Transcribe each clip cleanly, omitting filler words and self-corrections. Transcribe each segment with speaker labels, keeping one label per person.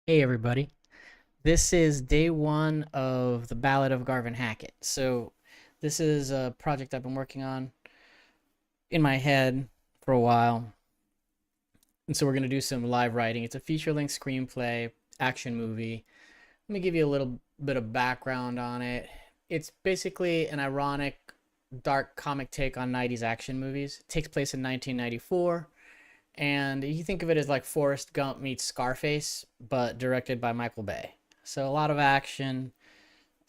Speaker 1: Hey everybody. This is day one of the Ballad of Garving Hackett. So this is a project I've been working on in my head for a while. And so we're going to do some live writing. It's a feature-length screenplay, action movie. Let me give you a little bit of background on it. It's basically an ironic, dark comic take on 90s action movies. It takes place in 1994. And you think of it as like Forrest Gump meets Scarface, but directed by Michael Bay. So a lot of action,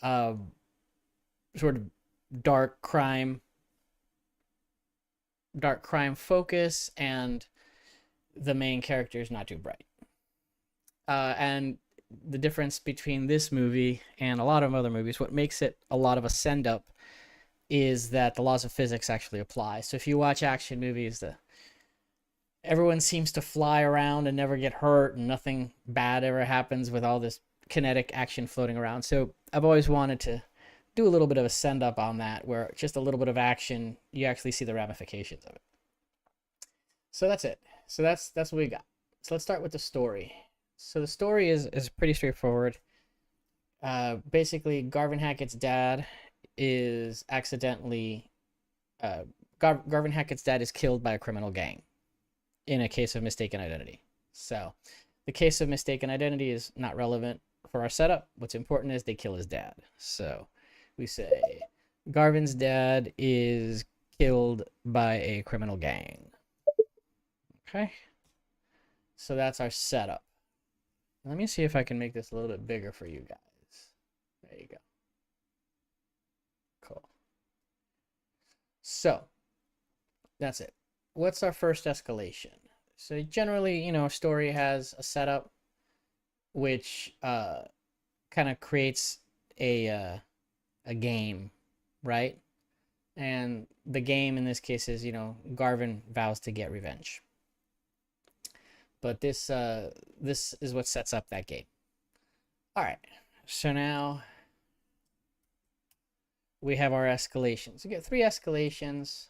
Speaker 1: uh, sort of dark crime, dark crime focus, and the main character is not too bright. And the difference between this movie and a lot of other movies, what makes it a lot of a send up, is that the laws of physics actually apply. So if you watch action movies, the everyone seems to fly around and never get hurt, and nothing bad ever happens with all this kinetic action floating around. So I've always wanted to do a little bit of a send up on that, where just a little bit of action, you actually see the ramifications of it. So that's it. So that's what we got. So let's start with the story. So the story is pretty straightforward. Basically, Garvin Hackett's dad is accidentally Garvin Hackett's dad is killed by a criminal gang in a case of mistaken identity. So the case of mistaken identity is not relevant for our setup. What's important is they kill his dad. So we say Garvin's dad is killed by a criminal gang. Okay. So that's our setup. Let me see if I can make this a little bit bigger for you guys. There you go. Cool. So that's it. What's our first escalation? So generally, a story has a setup which kind of creates a game, right? And the game in this case is, Garvin vows to get revenge. But this is what sets up that game. All right. So now we have our escalations. We get 3 escalations.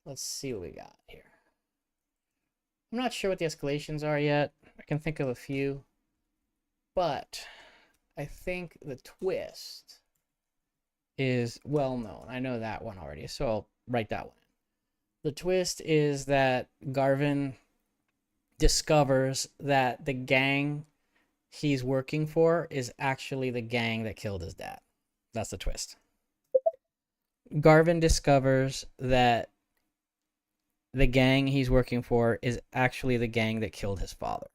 Speaker 1: Let's see what we got here. I'm not sure what the escalations are yet. I can think of a few. But I think the twist is well known. I know that one already, so I'll write that one. The twist is that Garvin discovers that the gang he's working for is actually the gang that killed his dad. That's the twist. Garvin discovers that the gang he's working for is actually the gang that killed his father.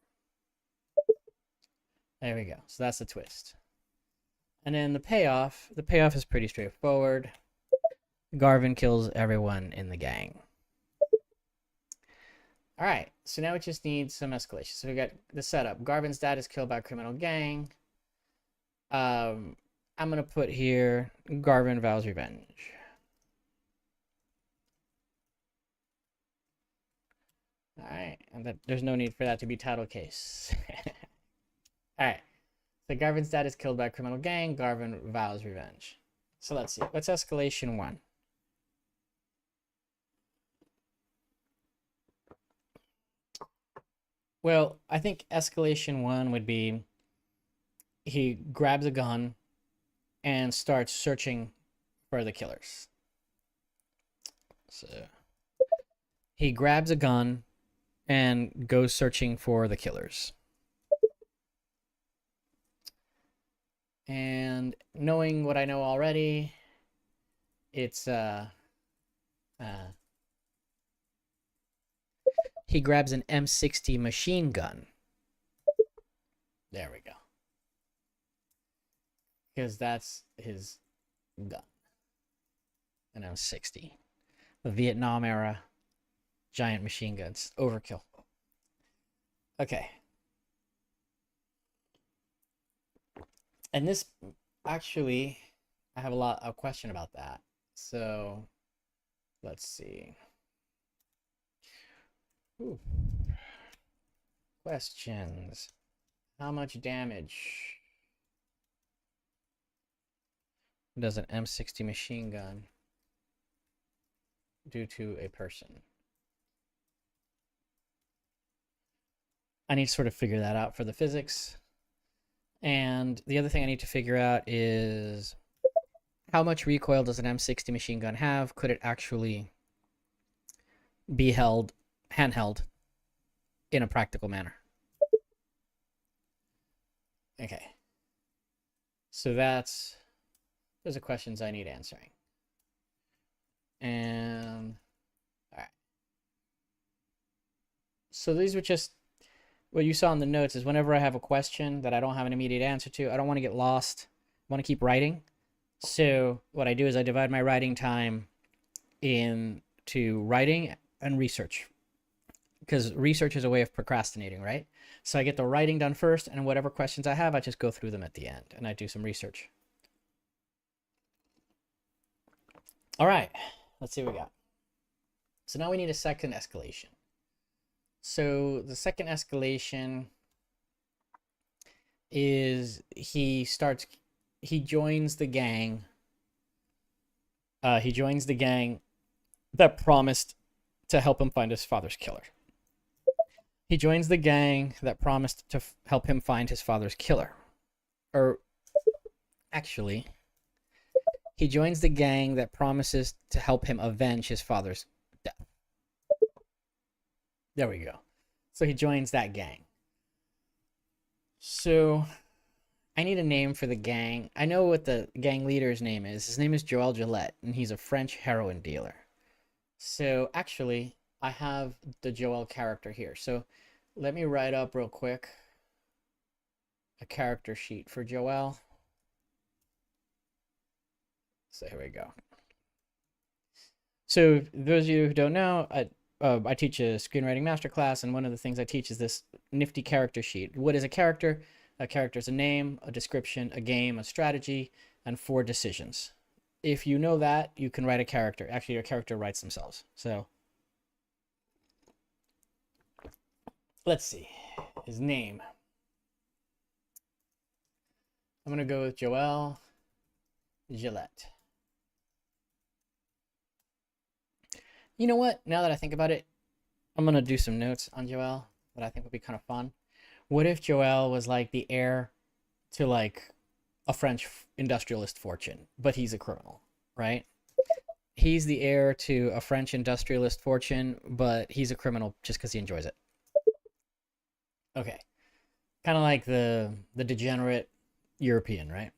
Speaker 1: There we go. So that's the twist. And then the payoff is pretty straightforward. Garvin kills everyone in the gang. All right, so now we just need some escalation. So we got the setup. Garvin's dad is killed by a criminal gang. I'm going to put here Garvin vows revenge. All right, and there's no need for that to be title case. All right, so Garvin's dad is killed by a criminal gang. Garvin vows revenge. So let's see. What's escalation 1? Well, I think escalation 1 would be he grabs a gun and starts searching for the killers. So he grabs a gun and goes searching for the killers. And knowing what I know already, it's he grabs an M60 machine gun. There we go. Because that's his gun. An M60. The Vietnam era giant machine guns. Overkill. Okay. And this, actually, I have a question about that. So let's see. Ooh. Questions. How much damage does an M60 machine gun do to a person? I need to sort of figure that out for the physics. And the other thing I need to figure out is how much recoil does an M60 machine gun have? Could it actually be held handheld in a practical manner? Okay. So those are questions I need answering. And all right. So these were just what you saw in the notes. Is whenever I have a question that I don't have an immediate answer to, I don't want to get lost. I want to keep writing. So what I do is I divide my writing time into writing and research, because research is a way of procrastinating, right? So I get the writing done first, and whatever questions I have, I just go through them at the end, and I do some research. All right, let's see what we got. So now we need a second escalation. So the second escalation is he joins the gang. He joins the gang that promised to help him find his father's killer. He joins the gang that promised to help him find his father's killer. Or actually, he joins the gang that promises to help him avenge his father's death. There we go. So he joins that gang. So I need a name for the gang. I know what the gang leader's name is. His name is Joel Gillette, and he's a French heroin dealer. So actually, I have the Joel character here. So let me write up real quick a character sheet for Joel. So here we go. So those of you who don't know, I teach a screenwriting masterclass, and one of the things I teach is this nifty character sheet. What is a character? A character is a name, a description, a game, a strategy, and 4 decisions. If you know that, you can write a character. Actually, your character writes themselves. So let's see. His name. I'm going to go with Joel Gillette. You know what? Now that I think about it, I'm going to do some notes on Joel that I think would be kind of fun. What if Joel was like the heir to like a French industrialist fortune, but he's a criminal, right? He's the heir to a French industrialist fortune, but he's a criminal just because he enjoys it. Okay. Kind of like the degenerate European, right?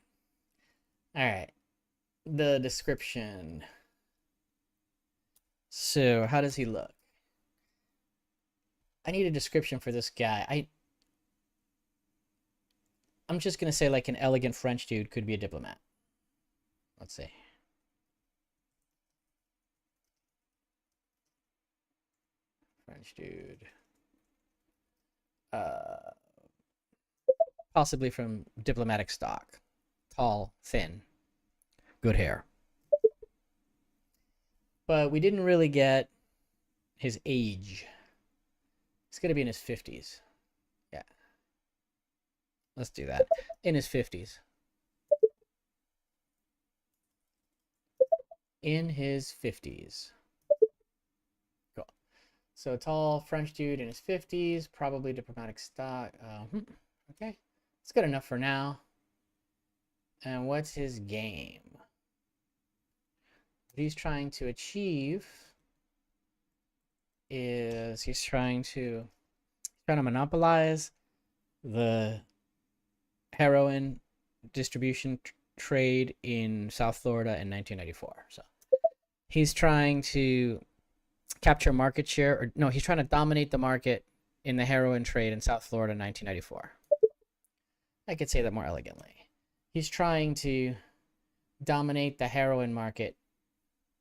Speaker 1: All right. The description. So how does he look? I need a description for this guy. I'm just going to say like an elegant French dude could be a diplomat. Let's see. French dude. Possibly from diplomatic stock. Tall, thin, good hair. But we didn't really get his age. He's going to be in his 50s. Yeah. Let's do that. In his 50s. In his 50s. Cool. So tall French dude in his 50s, probably diplomatic stock. Okay. It's good enough for now. And what's his game? What he's trying to achieve is he's trying to monopolize the heroin distribution trade in South Florida in 1994. So he's trying to capture market share, or no, he's trying to dominate the market in the heroin trade in South Florida in 1994. I could say that more elegantly. He's trying to dominate the heroin market.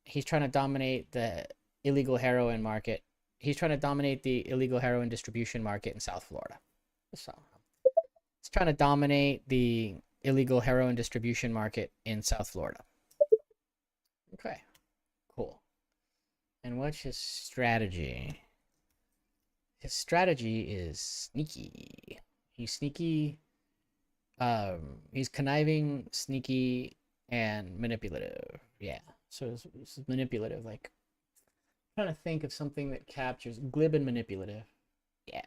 Speaker 1: He's trying to dominate the illegal heroin market. He's trying to dominate the illegal heroin distribution market in South Florida. So he's trying to dominate the illegal heroin distribution market in South Florida. Okay, cool. And what's his strategy? His strategy is sneaky. He's sneaky. He's conniving, sneaky, and manipulative. Yeah. So it's manipulative. Like, I'm trying to think of something that captures glib and manipulative. Yeah.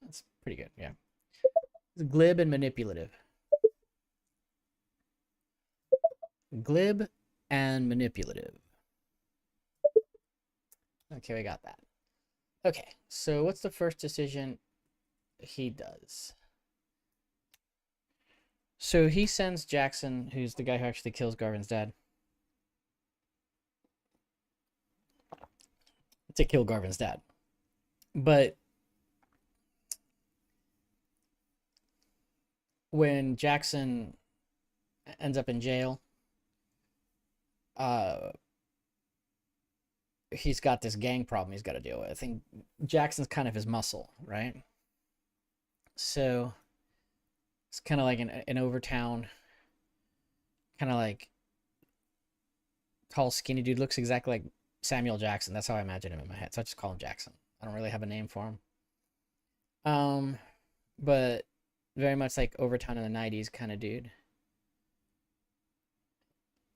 Speaker 1: That's pretty good. Yeah. Glib and manipulative. Glib and manipulative. Okay, we got that. Okay, so what's the first decision he does? So he sends Jackson, who's the guy who actually kills Garvin's dad, to kill Garvin's dad. But when Jackson ends up in jail, he's got this gang problem he's got to deal with. I think Jackson's kind of his muscle, right? So it's kind of like an Overtown, kind of like tall, skinny dude. Looks exactly like Samuel Jackson. That's how I imagine him in my head. So I just call him Jackson. I don't really have a name for him. But very much like Overtown in the 90s kind of dude.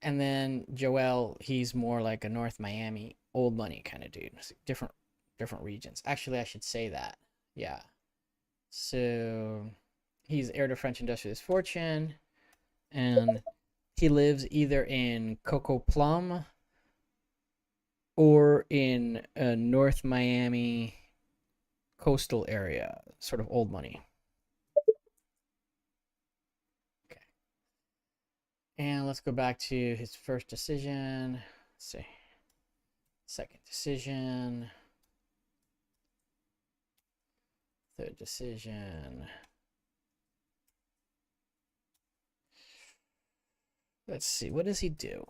Speaker 1: And then Joel, he's more like a North Miami, old money kind of dude. Different regions. Actually, I should say that. Yeah. So he's heir to French industrialist fortune, and he lives either in Coco Plum or in a North Miami coastal area, sort of old money. Okay. And let's go back to his first decision. Let's see. Second decision. Third decision. Let's see. What does he do?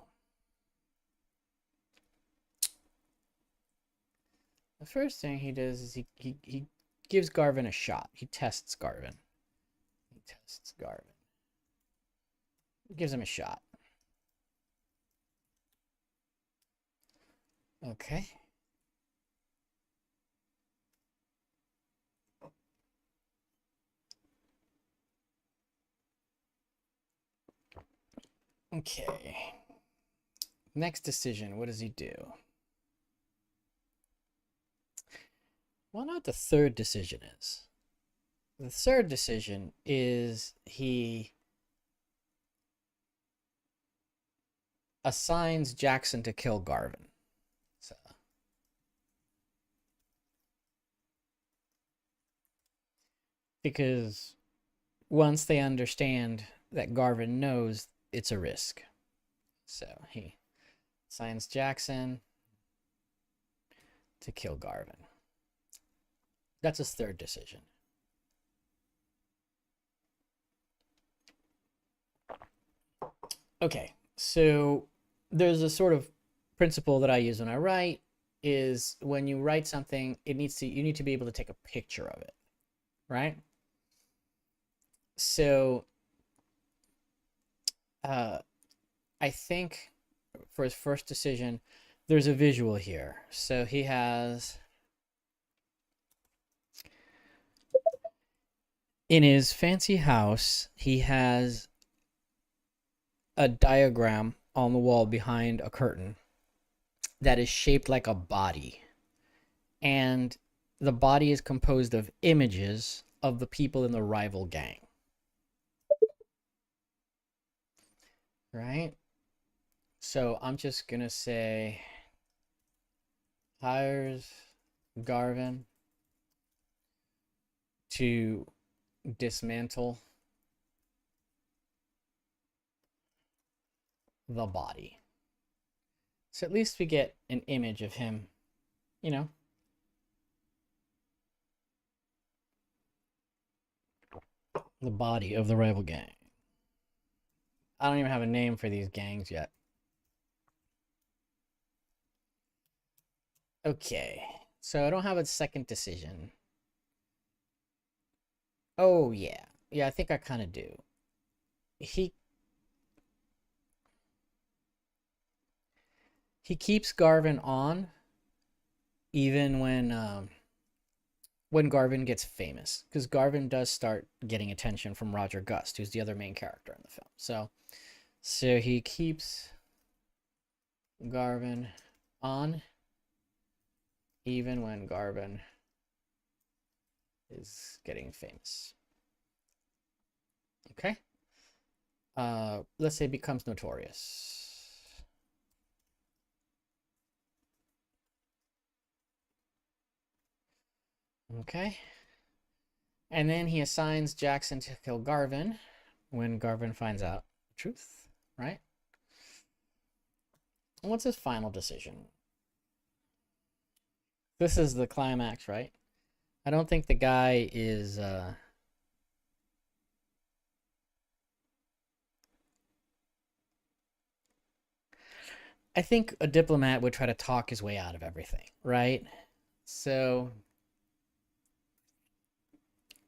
Speaker 1: The first thing he does is he gives Garvin a shot. He tests Garvin. He tests Garvin. He gives him a shot. Okay. Okay. Next decision. What does he do? Well, not the third decision is. The third decision is he assigns Jackson to kill Garvin. So, because once they understand that Garvin knows, it's a risk. So he assigns Jackson to kill Garvin. That's his third decision. Okay, so there's a sort of principle that I use when I write is when you write something, you need to be able to take a picture of it, right? So I think for his first decision, there's a visual here. So he has, in his fancy house, he has a diagram on the wall behind a curtain that is shaped like a body. And the body is composed of images of the people in the rival gang. Right? So I'm just going to say hires Garvin to dismantle the body. So at least we get an image of him, you know. The body of the rival gang. I don't even have a name for these gangs yet. Okay. So I don't have a second decision. Oh, yeah. Yeah, I think I kind of do. He keeps Garvin on even when Garvin gets famous, because Garvin does start getting attention from Roger Gust, who's the other main character in the film. So he keeps Garvin on even when Garvin is getting famous. Okay. Let's say becomes notorious. Okay. And then he assigns Jackson to kill Garvin when Garvin finds out the truth, right? And what's his final decision? This is the climax, right? I don't think the guy is I think a diplomat would try to talk his way out of everything, right? So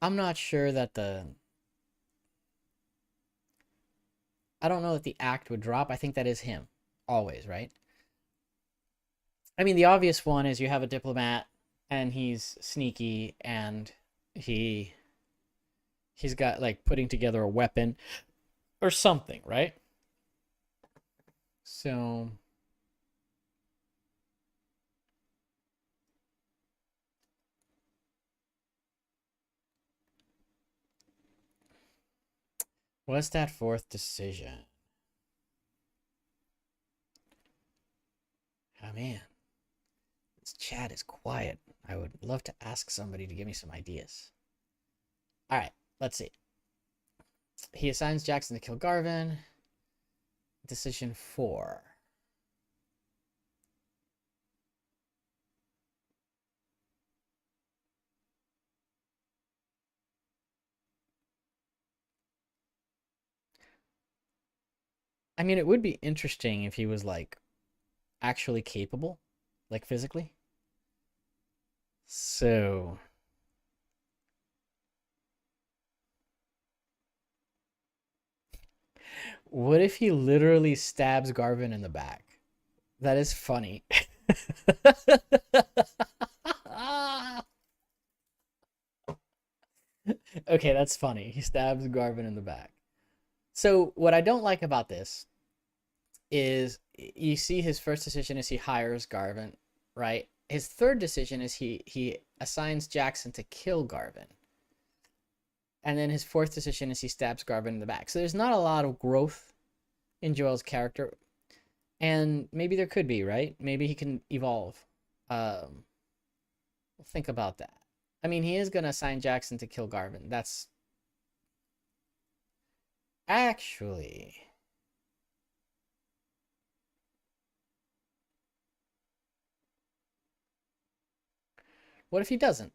Speaker 1: I'm not sure that I don't know that the act would drop. I think that is him always, right? I mean, the obvious one is you have a diplomat and he's sneaky and he he's got like putting together a weapon or something, right? So what's that fourth decision? Oh man, this chat is quiet. I would love to ask somebody to give me some ideas. All right, let's see. He assigns Jackson to kill Garvin. Decision 4. I mean, it would be interesting if he was like actually capable, like physically. So, what if he literally stabs Garvin in the back? That is funny. Okay, that's funny. He stabs Garvin in the back. So, what I don't like about this is you see his first decision is he hires Garvin, right? His third decision is he assigns Jackson to kill Garvin. And then his fourth decision is he stabs Garvin in the back. So there's not a lot of growth in Joel's character. And maybe there could be, right? Maybe he can evolve. Think about that. I mean, he is going to assign Jackson to kill Garvin. That's actually... What if he doesn't?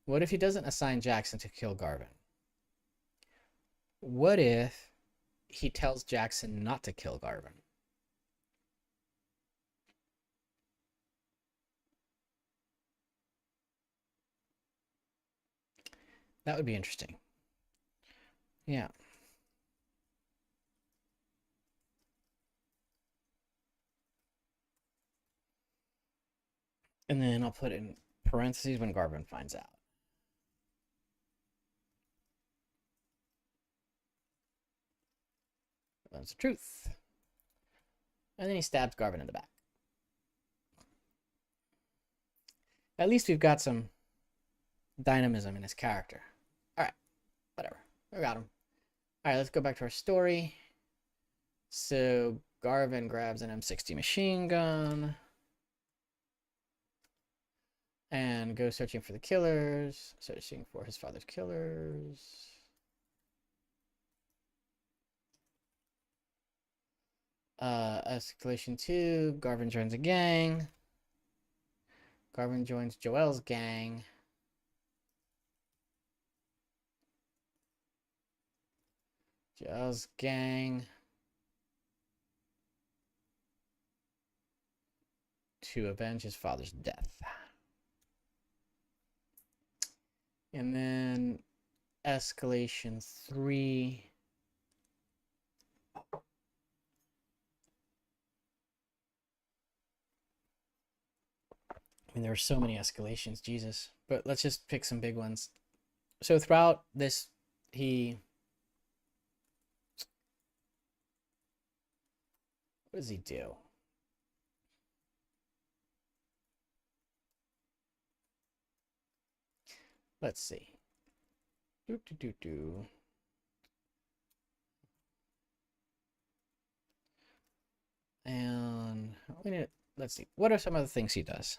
Speaker 1: What if he doesn't assign Jackson to kill Garvin? What if he tells Jackson not to kill Garvin? That would be interesting. Yeah. And then I'll put in parentheses when Garvin finds out. That's the truth. And then he stabs Garvin in the back. At least we've got some dynamism in his character. All right, whatever. We got him. All right, let's go back to our story. So Garvin grabs an M60 machine gun and goes searching for the killers, searching for his father's killers. Escalation 2, Garvin joins a gang. Garvin joins Joel's gang. Joel's gang to avenge his father's death. And then escalation 3. I mean, there were so many escalations, Jesus. But let's just pick some big ones. So throughout this, what does he do? Let's see. Do, do, do, do. And let's see. What are some of the things he does?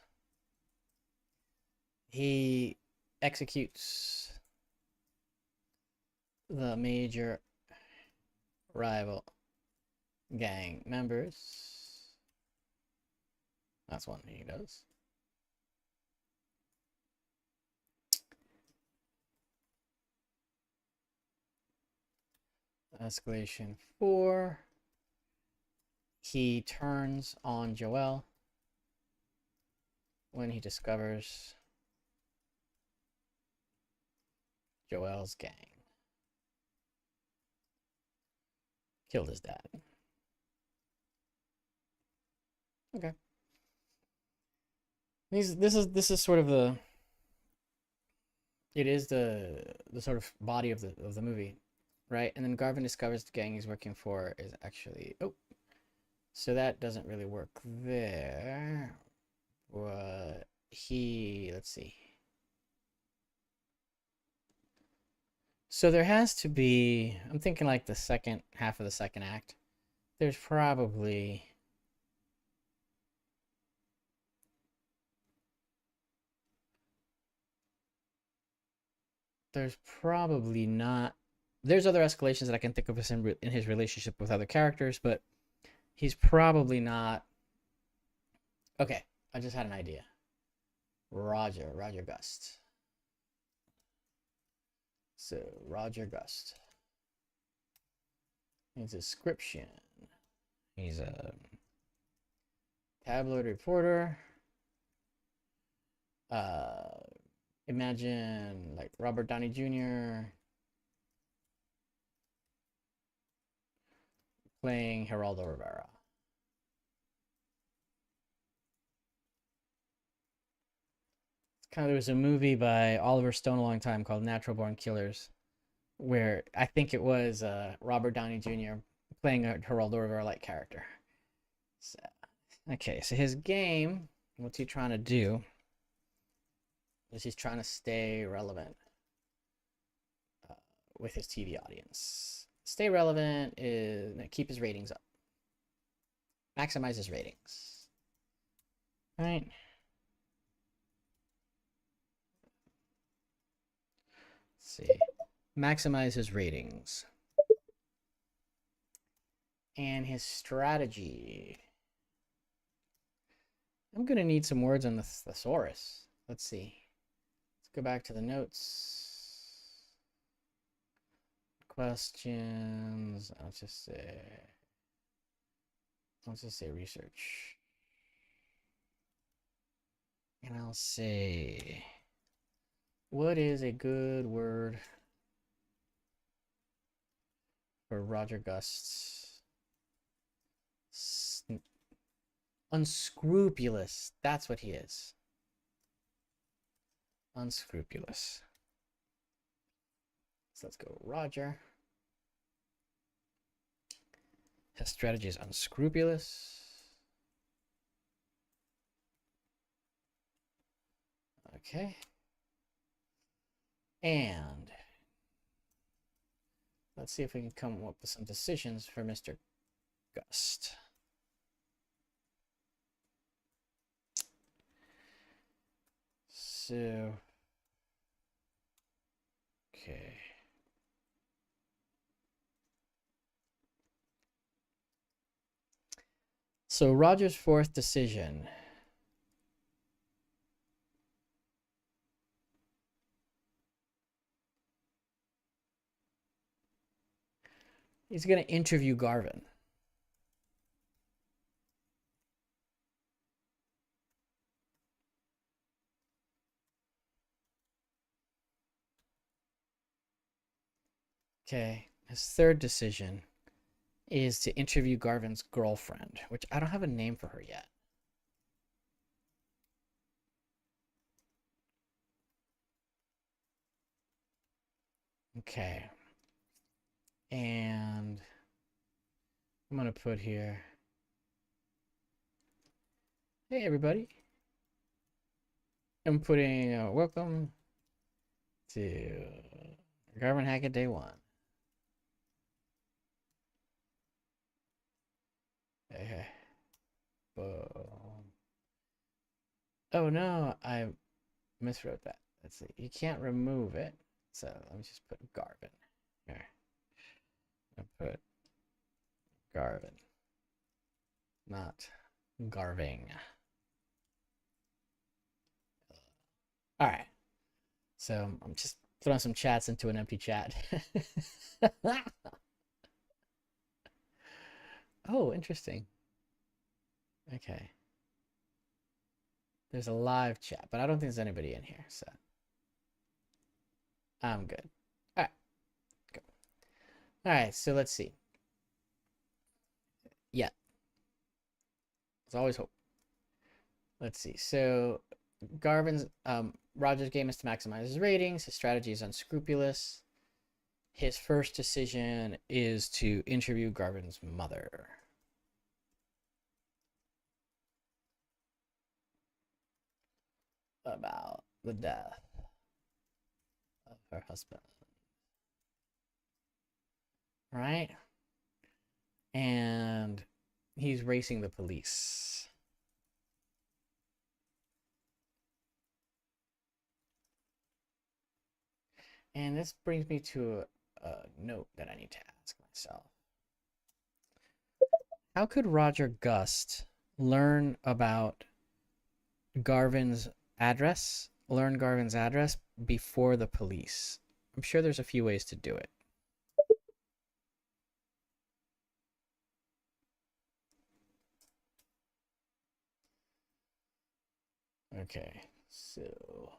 Speaker 1: He executes the major rival gang members. That's one thing he does. Escalation 4. He turns on Joel when he discovers Joel's gang killed his dad. Okay. This is sort of the sort of body of the movie, right? And then Garvin discovers the gang he's working for is actually so that doesn't really work there. But let's see. So there has to be, I'm thinking like the second half of the second act. There's probably not. There's other escalations that I can think of in his relationship with other characters, but he's probably not. Okay, I just had an idea. Roger Gust. So Roger Gust. His description. He's a tabloid reporter. Imagine like Robert Downey Jr. playing Geraldo Rivera. There was a movie by Oliver Stone a long time called Natural Born Killers, where I think it was Robert Downey Jr. playing a Geraldo Rivera-like character. So, okay, so his game, what's he trying to do? Is he's trying to stay relevant with his TV audience. Stay relevant is keep his ratings up, maximize his ratings. All right. See, maximize his ratings and his strategy. I'm gonna need some words on the thesaurus. Let's see. Let's go back to the notes. Questions. I'll just say research, and I'll say, what is a good word for Roger Gust's unscrupulous? That's what he is. Unscrupulous. So let's go Roger. His strategy is unscrupulous. Okay. And let's see if we can come up with some decisions for Mr. Gust. So, okay. So Roger's fourth decision. He's going to interview Garvin. Okay, his third decision is to interview Garvin's girlfriend, which I don't have a name for her yet. Okay. And I'm going to put here, hey everybody. I'm putting welcome to Garvin Hackett day one. Okay. Boom. Oh no, I miswrote that. Let's see. You can't remove it. So let me just put Garvin. Here. I'll put Garvin. Not Garving. All right. So I'm just throwing some chats into an empty chat. Oh, interesting. Okay. There's a live chat, but I don't think there's anybody in here, so I'm good. All right. Go. All right, so let's see. Yeah. There's always hope. Let's see. So Garvin's Roger's game is to maximize his ratings. His strategy is unscrupulous. His first decision is to interview Garvin's mother. About the death of her husband. Right? And he's racing the police. And this brings me to a note that I need to ask myself. How could Roger Gust learn about Garvin's address, before the police? I'm sure there's a few ways to do it. Okay, so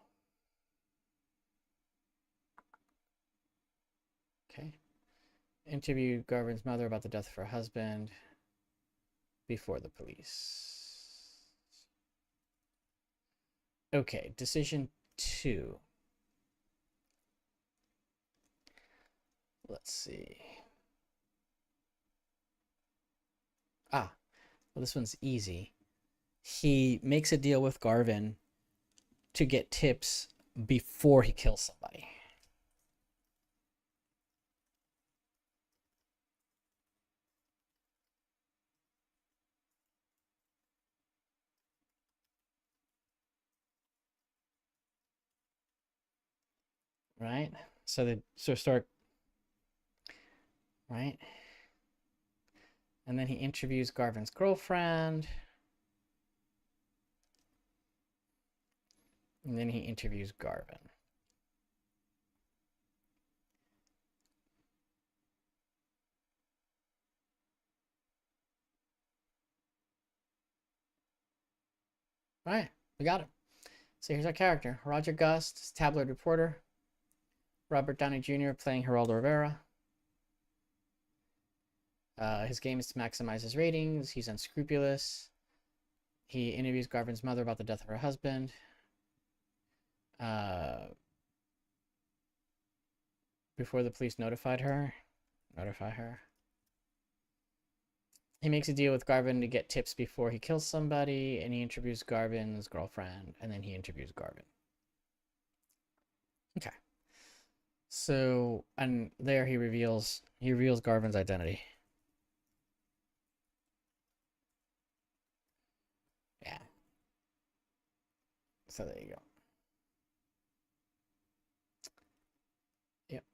Speaker 1: okay. Interviewed Garvin's mother about the death of her husband before the police. Okay, decision 2. Let's see. Well, this one's easy. He makes a deal with Garvin to get tips before he kills somebody. Right? So start, right? And then he interviews Garvin's girlfriend. And then he interviews Garvin. All right, we got him. So here's our character. Roger Gust, tabloid reporter. Robert Downey Jr. playing Geraldo Rivera. His game is to maximize his ratings. He's unscrupulous. He interviews Garvin's mother about the death of her husband. Before the police notify her. He makes a deal with Garvin to get tips before he kills somebody, and he interviews Garvin's girlfriend, and then he interviews Garvin. Okay. So, and there he reveals Garvin's identity. Yeah. So there you go. Yep.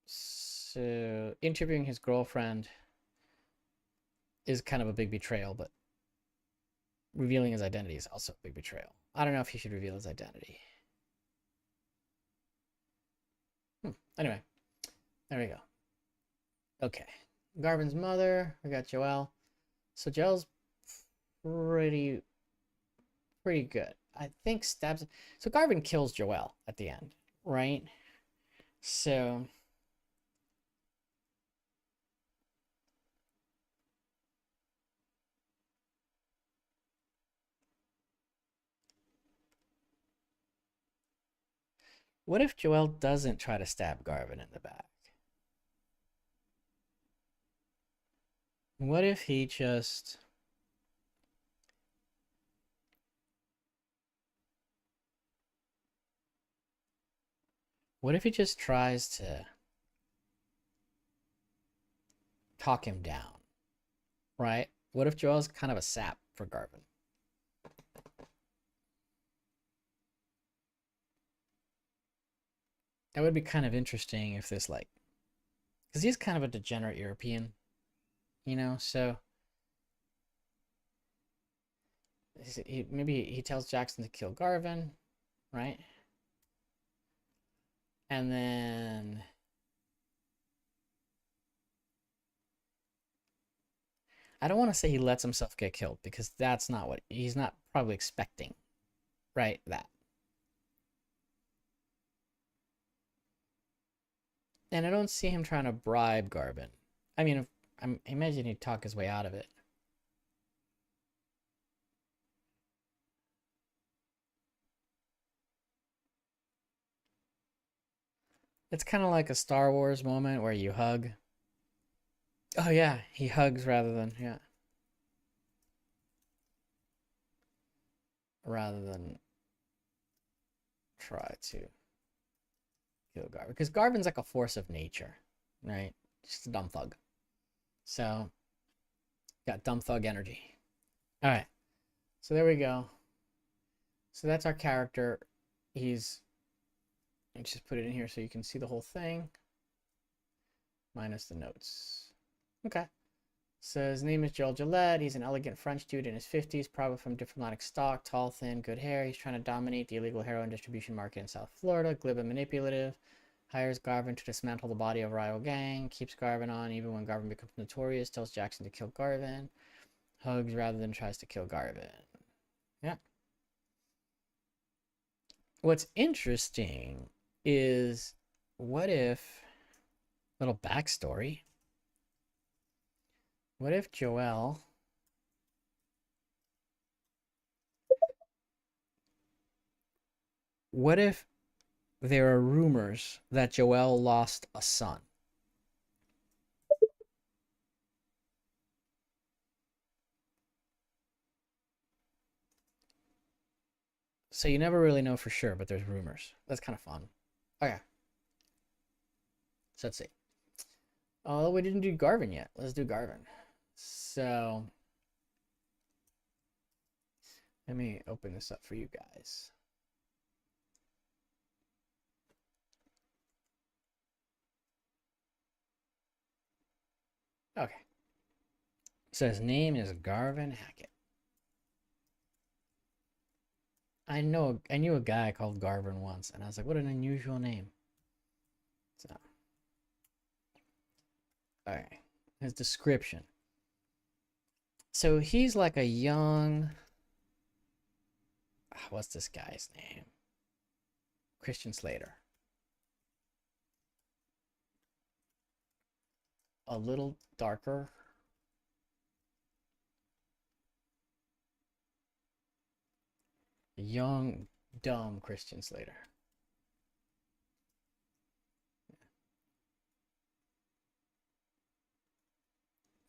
Speaker 1: So interviewing his girlfriend is kind of a big betrayal, but revealing his identity is also a big betrayal. I don't know if he should reveal his identity. Anyway, there we go. Okay. Garvin's mother, we got Joelle. So Joelle's pretty good. I think stabs. So Garvin kills Joelle at the end, right? So what if Joelle doesn't try to stab Garvin in the back? What if he just... What if he just tries to talk him down, right? What if Joel's kind of a sap for Garvin? That would be kind of interesting if this, like, because he's kind of a degenerate European, so maybe he tells Jackson to kill Garvin, right? And then I don't want to say he lets himself get killed because that's not what he's not probably expecting, right? That. And I don't see him trying to bribe Garvin. I mean, I imagine he'd talk his way out of it. It's kind of like a Star Wars moment where you hug. Oh yeah, he hugs rather than try to kill Garvin because Garvin's like a force of nature, right? Just a dumb thug. So got dumb thug energy. All right, so there we go. So that's our character. Let's just put it in here so you can see the whole thing minus the notes. Okay. So his name is Joel Gillette. He's an elegant French dude in his 50s, probably from diplomatic stock, tall, thin, good hair. He's trying to dominate the illegal heroin distribution market in South Florida, glib and manipulative. Hires Garvin to dismantle the body of a rival gang, keeps Garvin on even when Garvin becomes notorious, tells Jackson to kill Garvin, hugs rather than tries to kill Garvin. Yeah. What's interesting is what if, little backstory, what if Joel what if there are rumors that Joel lost a son? So you never really know for sure, but there's rumors. That's kind of fun. Okay. So let's see. Oh, we didn't do Garvin yet. Let's do Garvin. So let me open this up for you guys. Okay. So his name is Garvin Hackett. I knew a guy called Garvin once, and I was like, what an unusual name. So, all right. His description. So he's like a young. What's this guy's name? Christian Slater. A little darker. Young, dumb Christian Slater.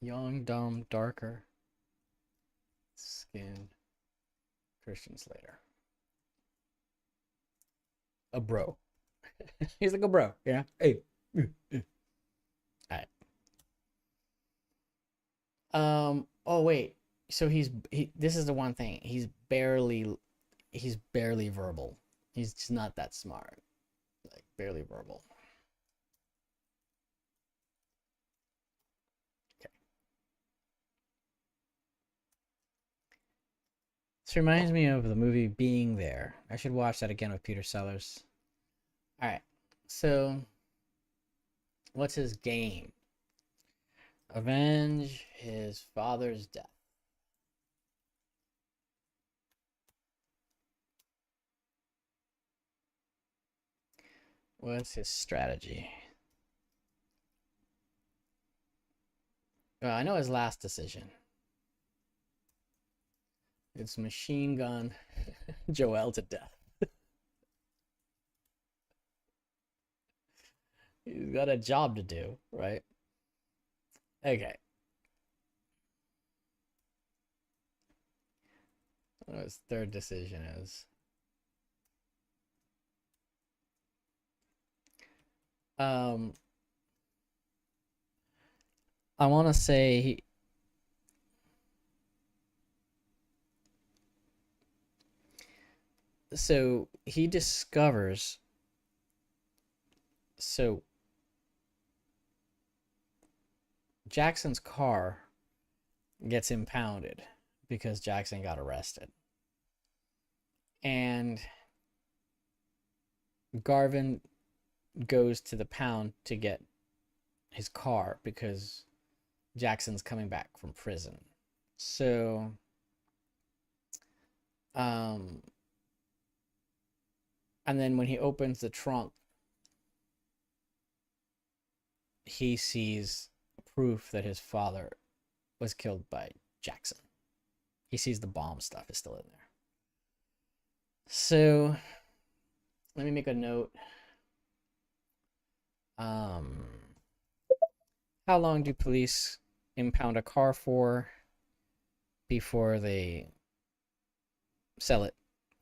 Speaker 1: Young, dumb, darker skin Christian Slater. A bro. He's like a bro. Yeah. Hey. All right. Oh wait. So this is the one thing. He's barely verbal. He's just not that smart. Like barely verbal. Okay. This reminds me of the movie Being There. I should watch that again with Peter Sellers. All right. So what's his game? Avenge his father's death. What's his strategy? Well, I know his last decision. It's machine gun Joel to death. He's got a job to do, right? Okay. What his third decision is. Um, I want to say so he discovers so Jackson's car gets impounded because Jackson got arrested. And Garvin goes to the pound to get his car because Jackson's coming back from prison. So, um, and then when he opens the trunk, he sees proof that his father was killed by Jackson. He sees the bomb stuff is still in there. So, let me make a note. Um, how long do police impound a car for before they sell it?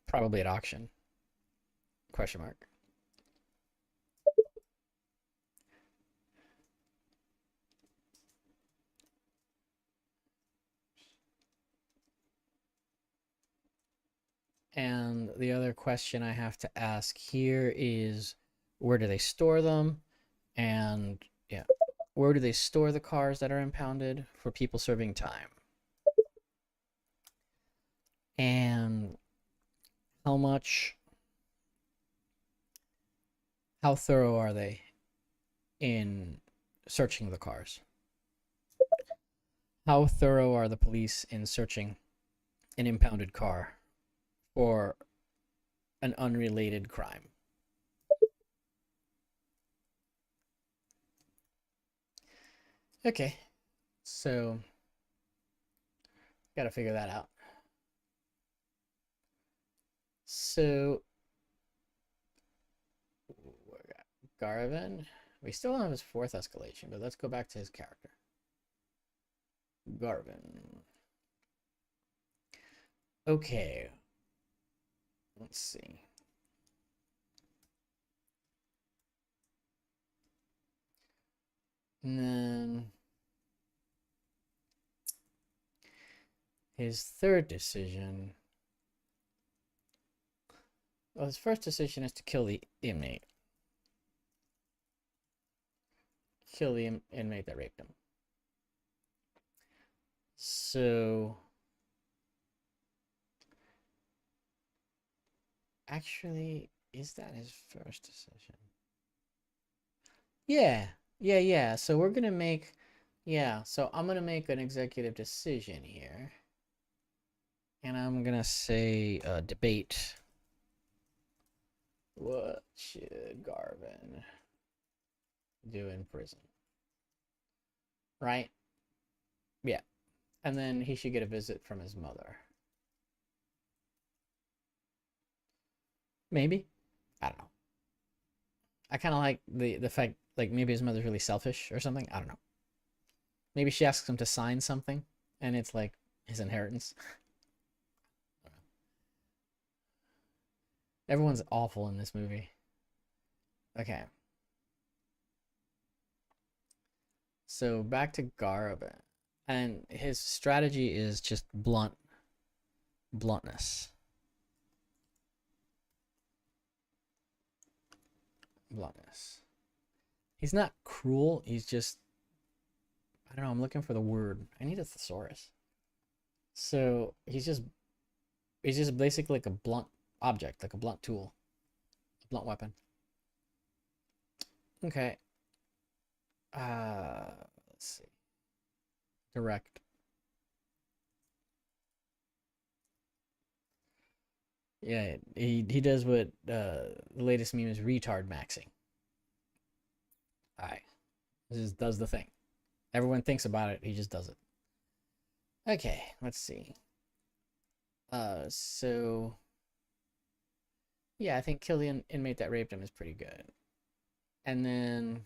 Speaker 1: Probably at auction. Question mark. And the other question I have to ask here is, where do they store them? And yeah, where do they store the cars that are impounded for people serving time? And how much, how thorough are they in searching the cars? How thorough are the police in searching an impounded car for an unrelated crime? Okay, so gotta figure that out. So Garvin, we still don't have his fourth escalation, but let's go back to his character. Garvin. Okay, let's see. And then his third decision. Well, his first decision is to kill the inmate. Kill the inmate that raped him. So, actually, is that his first decision? Yeah, yeah. So we're gonna make, yeah. So I'm gonna make an executive decision here, and I'm gonna say debate. What should Garvin do in prison? Right? Yeah. And then he should get a visit from his mother. Maybe. I don't know. I kind of like the fact like maybe his mother's really selfish or something. I don't know. Maybe she asks him to sign something, and it's like his inheritance. Everyone's awful in this movie. Okay. So back to Garvin. And his strategy is just bluntness. Bluntness. He's not cruel, he's just, I don't know, I'm looking for the word. I need a thesaurus. So he's just basically like a blunt object, like a blunt tool, a blunt weapon. Okay. Let's see. Direct. Yeah, he does what the latest meme is retard maxing. Alright. This just does the thing. Everyone thinks about it, he just does it. Okay, let's see. So yeah, I think kill the inmate that raped him is pretty good. And then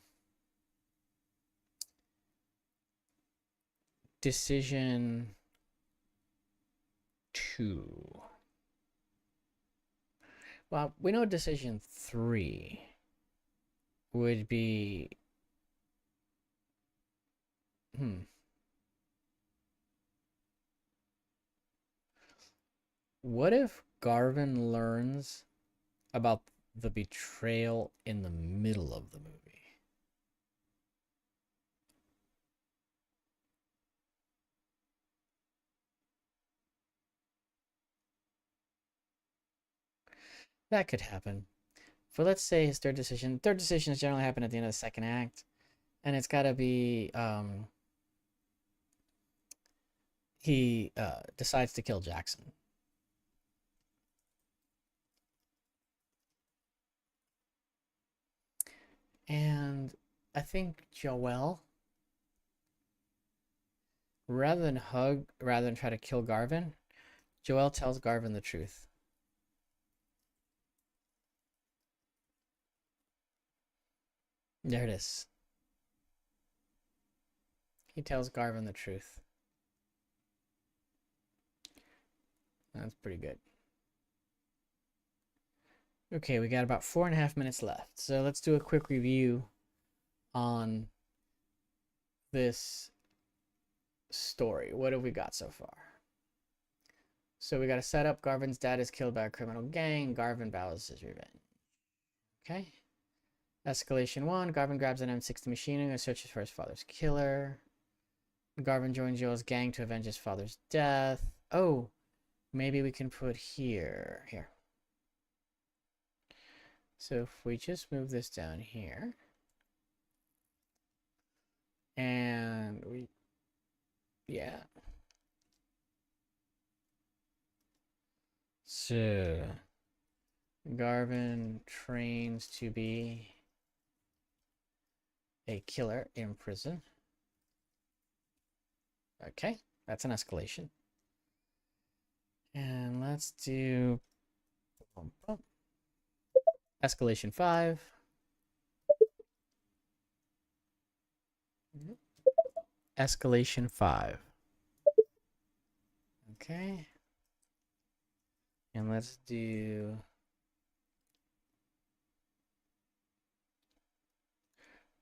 Speaker 1: decision 2. Well, we know decision 3. would be hmm. What if Garvin learns about the betrayal in the middle of the movie? That could happen. But let's say his third decision. Third decisions generally happen at the end of the second act, and it's got to be he decides to kill Jackson. And I think Joelle, rather than try to kill Garvin, Joelle tells Garvin the truth. There it is. He tells Garvin the truth. That's pretty good. Okay, we got about 4.5 minutes left. So let's do a quick review on this story. What have we got so far? So we got a setup. Garvin's dad is killed by a criminal gang. Garvin vows his revenge. Okay. Escalation 1. Garvin grabs an M60 machine gun and searches for his father's killer. Garvin joins Joel's gang to avenge his father's death. Oh, maybe we can put here. Here. So if we just move this down here. And we, yeah. So Garvin trains to be a killer in prison. Okay, that's an escalation. And let's do escalation 5. Escalation 5. Okay. And let's do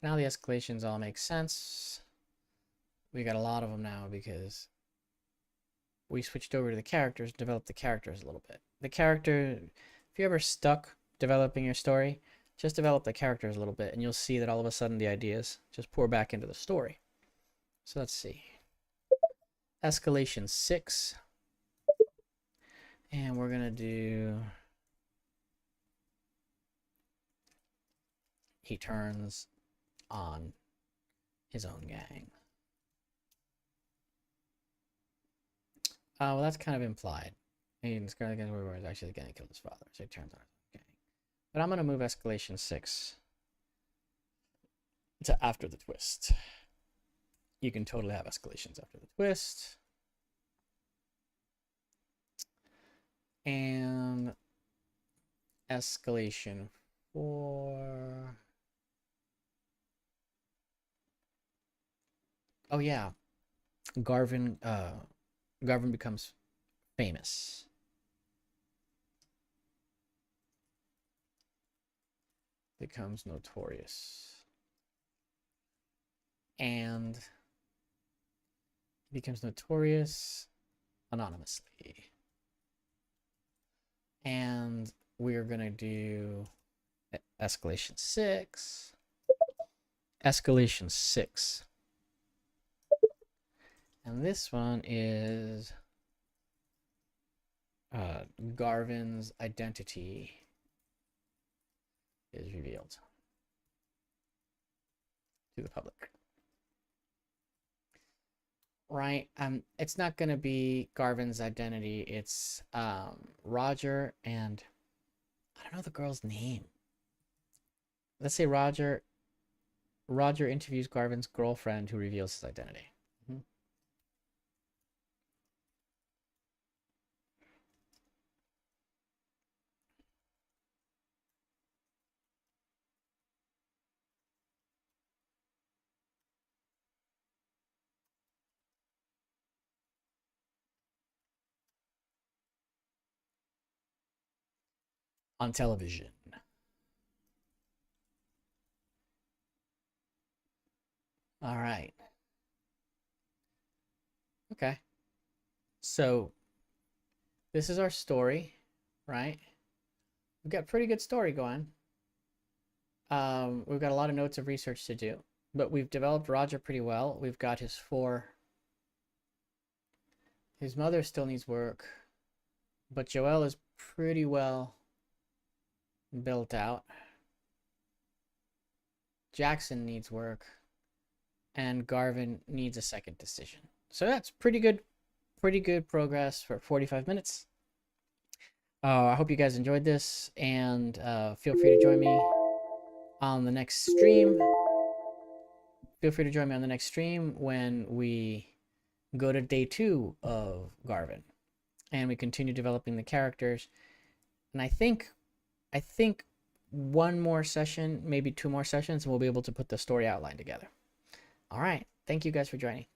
Speaker 1: now the escalations all make sense. We got a lot of them now because we switched over to the characters, developed the characters a little bit. The character, if you're ever stuck developing your story, just develop the characters a little bit and you'll see that all of a sudden the ideas just pour back into the story. So let's see. Escalation 6. And we're going to do... He turns on his own gang. Well, that's kind of implied. He's going against where he's actually going to kill his father, so he turns on his own gang. But I'm going to move escalation 6 to after the twist. You can totally have escalations after the twist. And escalation 4. Oh yeah, Garvin becomes famous. Becomes notorious. And becomes notorious anonymously. And we're going to do escalation 6. Escalation 6. And this one is Garvin's identity is revealed to the public. Right? It's not going to be Garvin's identity. It's Roger and I don't know the girl's name. Let's say Roger interviews Garvin's girlfriend who reveals his identity. On television. All right. Okay. So this is our story, right? We've got pretty good story going. We've got a lot of notes of research to do, but we've developed Roger pretty well. We've got his four. His mother still needs work, but Joelle is pretty well built out. Jackson needs work, and Garvin needs a second decision. So that's pretty good progress for 45 minutes. I hope you guys enjoyed this, and feel free to join me on the next stream. Feel free to join me on the next stream when we go to day 2 of Garvin, and we continue developing the characters. And I think one more session, maybe 2 more sessions, and we'll be able to put the story outline together. All right. Thank you guys for joining.